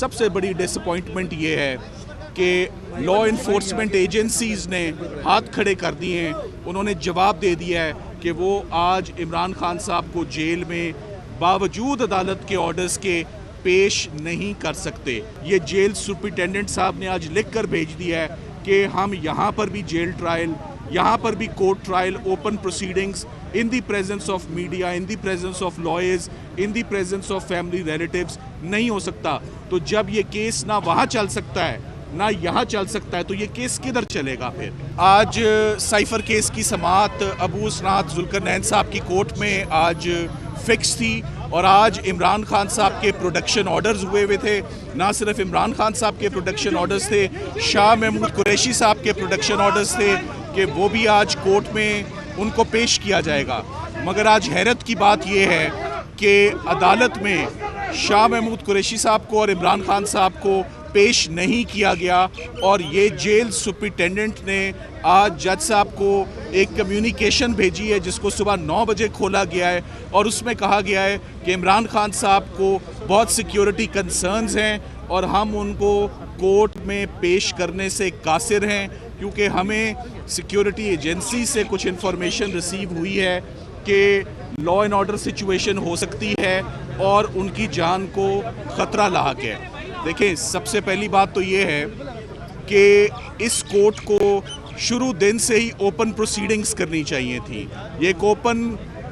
सबसे बड़ी डिसअपॉइंटमेंट ये है कि लॉ इन्फोर्समेंट एजेंसीज़ ने हाथ खड़े कर दिए हैं। उन्होंने जवाब दे दिया है कि वो आज इमरान खान साहब को जेल में बावजूद अदालत के ऑर्डर्स के पेश नहीं कर सकते। ये जेल सुपरिटेंडेंट साहब ने आज लिख कर भेज दिया है कि हम यहाँ पर भी जेल ट्रायल, यहाँ पर भी court trial, open proceedings in the presence of media, in the presence of lawyers, in the presence of family relatives नहीं हो सकता। तो जब ये केस ना वहाँ चल सकता है ना यहाँ चल सकता है तो ये केस किधर चलेगा फिर। आज साइफर केस की समाअत अबू उसनात जुल्करनैन साहब की कोर्ट में आज फिक्स थी और आज इमरान खान साहब के प्रोडक्शन ऑर्डर्स हुए थे। ना सिर्फ इमरान खान साहब के प्रोडक्शन ऑर्डर्स थे, शाह महमूद कुरैशी साहब के प्रोडक्शन ऑर्डर्स थे कि वो भी आज कोर्ट में उनको पेश किया जाएगा। मगर आज हैरत की बात यह है कि अदालत में शाह महमूद कुरैशी साहब को और इमरान खान साहब को पेश नहीं किया गया और ये जेल सुपरिटेंडेंट ने आज जज साहब को एक कम्युनिकेशन भेजी है जिसको सुबह 9 बजे खोला गया है और उसमें कहा गया है कि इमरान खान साहब को बहुत सिक्योरिटी कंसर्न्स हैं और हम उनको कोर्ट में पेश करने से कासिर हैं क्योंकि हमें सिक्योरिटी एजेंसी से कुछ इन्फॉर्मेशन रिसीव हुई है कि लॉ एंड ऑर्डर सिचुएशन हो सकती है और उनकी जान को ख़तरा लाक है। देखें, सबसे पहली बात तो ये है कि इस कोर्ट को शुरू दिन से ही ओपन प्रोसीडिंग्स करनी चाहिए थी। ये एक ओपन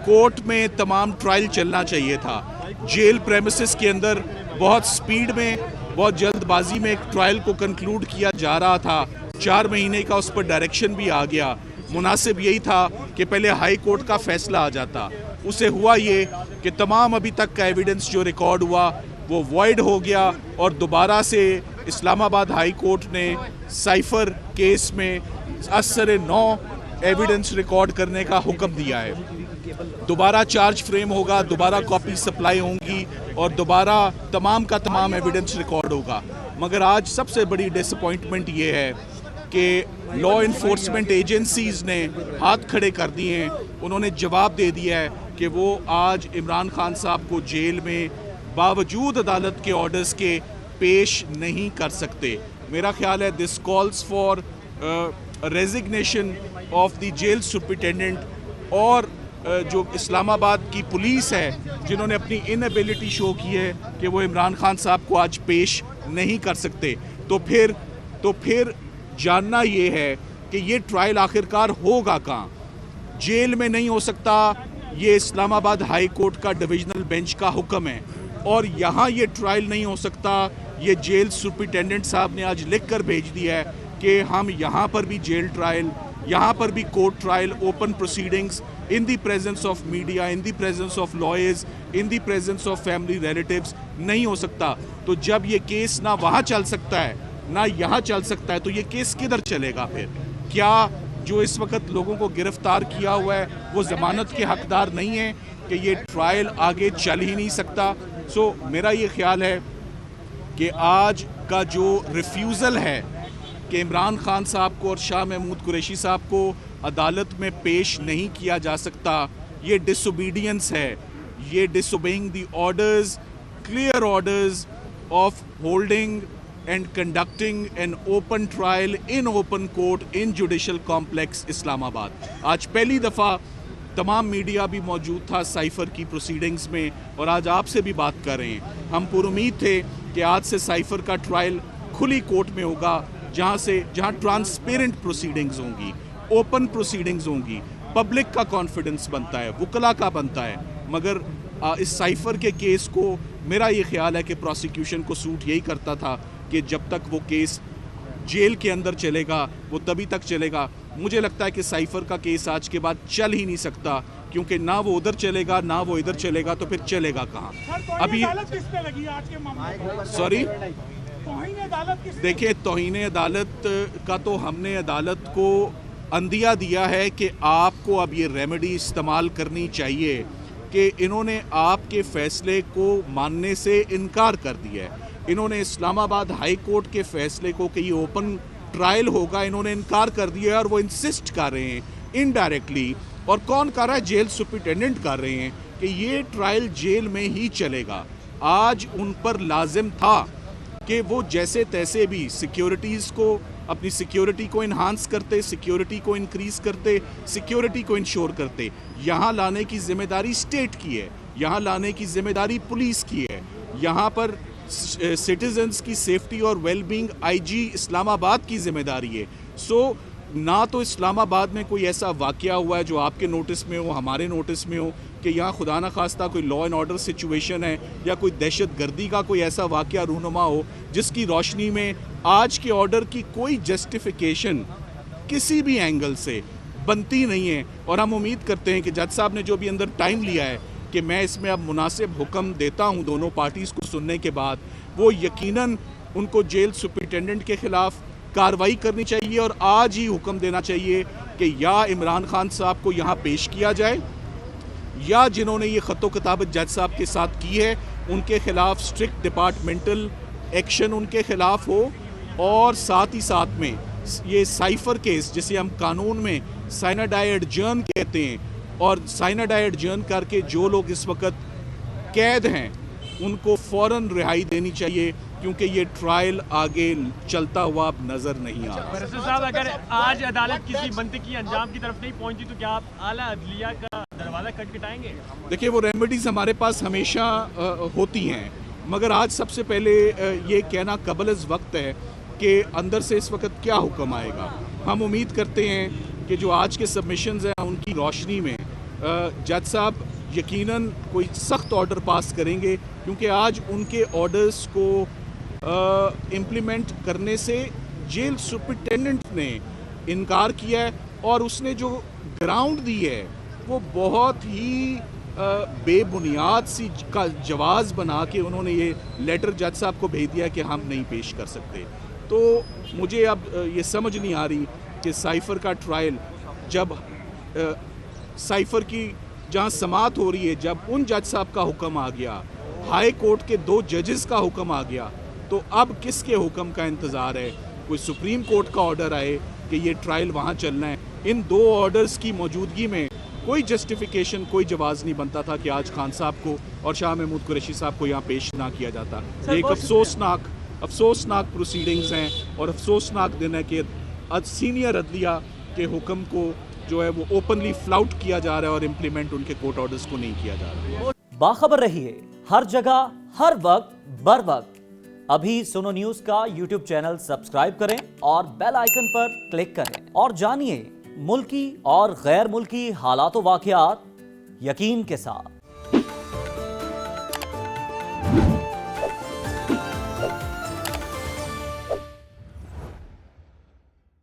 कोर्ट में तमाम ट्रायल चलना चाहिए था। जेल प्रेमिसेस के अंदर बहुत स्पीड में, बहुत जल्दबाजी में एक ट्रायल को कंक्लूड किया जा रहा था। 4 महीने का उस पर डायरेक्शन भी आ गया। मुनासिब यही था कि पहले हाई कोर्ट का फैसला आ जाता। उसे हुआ ये कि तमाम अभी तक का एविडेंस जो रिकॉर्ड हुआ वो वॉइड हो गया और दोबारा से इस्लामाबाद हाई कोर्ट ने साइफर केस में असर 9 एविडेंस रिकॉर्ड करने का हुक्म दिया है। दोबारा चार्ज फ्रेम होगा, दोबारा कॉपी सप्लाई होंगी और दोबारा तमाम का तमाम एविडेंस रिकॉर्ड होगा। मगर आज सबसे बड़ी डिसअपॉइंटमेंट ये है कि लॉ इन्फोर्समेंट एजेंसीज़ ने हाथ खड़े कर दिए हैं। उन्होंने जवाब दे दिया है कि वो आज इमरान खान साहब को जेल में बावजूद अदालत के ऑर्डर्स के पेश नहीं कर सकते। मेरा ख्याल है this calls for resignation of the jail superintendent और जो इस्लामाबाद की पुलिस है जिन्होंने अपनी इनएबिलिटी शो की है कि वो इमरान खान साहब को आज पेश नहीं कर सकते। तो फिर जानना ये है कि ये ट्रायल आखिरकार होगा कहाँ। जेल में नहीं हो सकता, ये इस्लामाबाद हाई कोर्ट का डिविजनल बेंच का हुक्म है और यहाँ ये ट्रायल नहीं हो सकता। ये जेल सुपरिटेंडेंट साहब ने आज लिख कर भेज दिया है कि हम यहाँ पर भी जेल ट्रायल, यहाँ पर भी court trial, open proceedings in the presence of media, in the presence of lawyers, in the presence of family relatives नहीं हो सकता। तो जब ये केस ना वहाँ चल सकता है ना यहाँ चल सकता है तो ये केस किधर चलेगा फिर। क्या जो इस वक्त लोगों को गिरफ्तार किया हुआ है वो ज़मानत के हकदार नहीं है कि ये ट्रायल आगे चल ही नहीं सकता। सो मेरा ये ख्याल है कि आज का जो रिफ्यूज़ल है कि इमरान खान साहब को और शाह महमूद कुरैशी साहब को अदालत में पेश नहीं किया जा सकता, ये डिसोबीडियंस है, ये disobeying the orders, clear orders of holding and conducting an open trial in open court in judicial complex Islamabad. आज पहली दफ़ा तमाम मीडिया भी मौजूद था साइफर की प्रोसीडिंग्स में और आज आपसे भी बात कर रहे हैं। हम पुरुमीद थे कि आज से साइफर का ट्रायल खुली कोर्ट में होगा जहाँ ट्रांसपेरेंट प्रोसीडिंग्स होंगी, ओपन प्रोसीडिंग्स होंगी, पब्लिक का कॉन्फिडेंस बनता है, वकला का बनता है। मगर इस साइफर के केस को मेरा ये ख्याल है कि प्रोसिक्यूशन को सूट यही करता था कि जब तक वो केस जेल के अंदर चलेगा वो तभी तक चलेगा। मुझे लगता है कि साइफर का केस आज के बाद चल ही नहीं सकता क्योंकि ना वो उधर चलेगा ना वो इधर चलेगा, तो फिर चलेगा कहाँ। अभी सॉरी देखिए, तौहीन अदालत का तो हमने अदालत को अंदिया दिया है कि आपको अब ये रेमेडी इस्तेमाल करनी चाहिए कि इन्होंने आपके फैसले को मानने से इनकार कर दिया है। इन्होंने इस्लामाबाद हाई कोर्ट के फैसले को कि ये ओपन ट्रायल होगा, इन्होंने इनकार कर दिया है और वो इंसिस्ट कर रहे हैं इनडायरेक्टली। और कौन कर रहा है? जेल सुपरिटेंडेंट कर रहे हैं कि ये ट्रायल जेल में ही चलेगा। आज उन पर लाजिम था کہ وہ جیسے تیسے بھی سیکیورٹیز کو اپنی سیکیورٹی کو انہانس کرتے، سیکیورٹی کو انکریز کرتے، سیکیورٹی کو انشور کرتے. یہاں لانے کی ذمہ داری اسٹیٹ کی ہے، یہاں لانے کی ذمہ داری پولیس کی ہے. یہاں پر سٹیزنز کی سیفٹی اور ویل بینگ آئی جی اسلام آباد کی ذمہ داری ہے. سو نہ تو اسلام آباد میں کوئی ایسا واقعہ ہوا ہے جو آپ کے نوٹس میں ہو، ہمارے نوٹس میں ہو، کہ یہاں خدا نخواستہ کوئی لا اینڈ آرڈر سچویشن ہے یا کوئی دہشت گردی کا کوئی ایسا واقعہ رونما ہو جس کی روشنی میں آج کے آرڈر کی کوئی جسٹیفیکیشن کسی بھی اینگل سے بنتی نہیں ہے. اور ہم امید کرتے ہیں کہ جج صاحب نے جو بھی اندر ٹائم لیا ہے کہ میں اس میں اب مناسب حکم دیتا ہوں دونوں پارٹیز کو سننے کے بعد، وہ یقیناً ان کو جیل سپرنٹینڈنٹ کے خلاف کارروائی کرنی چاہیے اور آج ہی حکم دینا چاہیے کہ یا عمران خان صاحب کو یہاں پیش کیا جائے، یا جنہوں نے یہ خط و کتابت جج صاحب کے ساتھ کی ہے ان کے خلاف اسٹرکٹ ڈپارٹمنٹل ایکشن ان کے خلاف ہو. اور ساتھ ہی ساتھ میں یہ سائفر کیس جسے ہم قانون میں سائناڈائی ایڈجرن کہتے ہیں، اور سائناڈائی ایڈجرن کر کے جو لوگ اس وقت قید ہیں ان کو فوراً رہائی دینی چاہیے، کیونکہ یہ ٹرائل آگے چلتا ہوا اب نظر نہیں آ رہا. بیرسٹر صاحب، اگر آج عدالت کسی منطقی انجام کی طرف نہیں پہنچی تو کیا آپ اعلیٰ عدلیہ کا دروازہ کھٹکھٹائیں گے؟ دیکھیے، وہ ریمیڈیز ہمارے پاس ہمیشہ ہوتی ہیں، مگر آج سب سے پہلے یہ کہنا قبل از وقت ہے کہ اندر سے اس وقت کیا حکم آئے گا. ہم امید کرتے ہیں کہ جو آج کے سبمیشنز ہیں ان کی روشنی میں جج صاحب یقیناً کوئی سخت آرڈر پاس کریں گے، کیونکہ آج ان کے آرڈرز کو امپلیمنٹ کرنے سے جیل سپرنٹینڈنٹ نے انکار کیا ہے، اور اس نے جو گراؤنڈ دی ہے وہ بہت ہی بے بنیاد سی کا جواز بنا کے انہوں نے یہ لیٹر جج صاحب کو بھیج دیا کہ ہم نہیں پیش کر سکتے. تو مجھے اب یہ سمجھ نہیں آ رہی کہ سائفر کا ٹرائل جب سائفر کی جہاں سماعت ہو رہی ہے، جب ان جج صاحب کا حکم آ گیا، ہائی کورٹ کے 2 ججز کا حکم آ گیا، تو اب کس کے حکم کا انتظار ہے؟ کوئی سپریم کورٹ کا آرڈر آئے کہ یہ ٹرائل وہاں چلنا ہے. ان 2 آرڈرز کی موجودگی میں کوئی جسٹیفیکیشن، کوئی جواز نہیں بنتا تھا کہ آج خان صاحب کو اور شاہ محمود قریشی صاحب کو یہاں پیش نہ کیا جاتا. ایک افسوسناک پروسیڈنگز ہیں اور افسوسناک دن ہے کہ سینئر عدلیہ کے حکم کو جو ہے وہ اوپنلی فلاؤٹ کیا جا رہا ہے اور امپلیمنٹ ان کے کورٹ آرڈرز کو نہیں کیا جا رہا. باخبر رہیے ہر جگہ ہر وقت بر وقت. ابھی سنو نیوز کا یوٹیوب چینل سبسکرائب کریں اور بیل آئیکن پر کلک کریں اور جانیے ملکی اور غیر ملکی حالات و واقعات یقین کے ساتھ.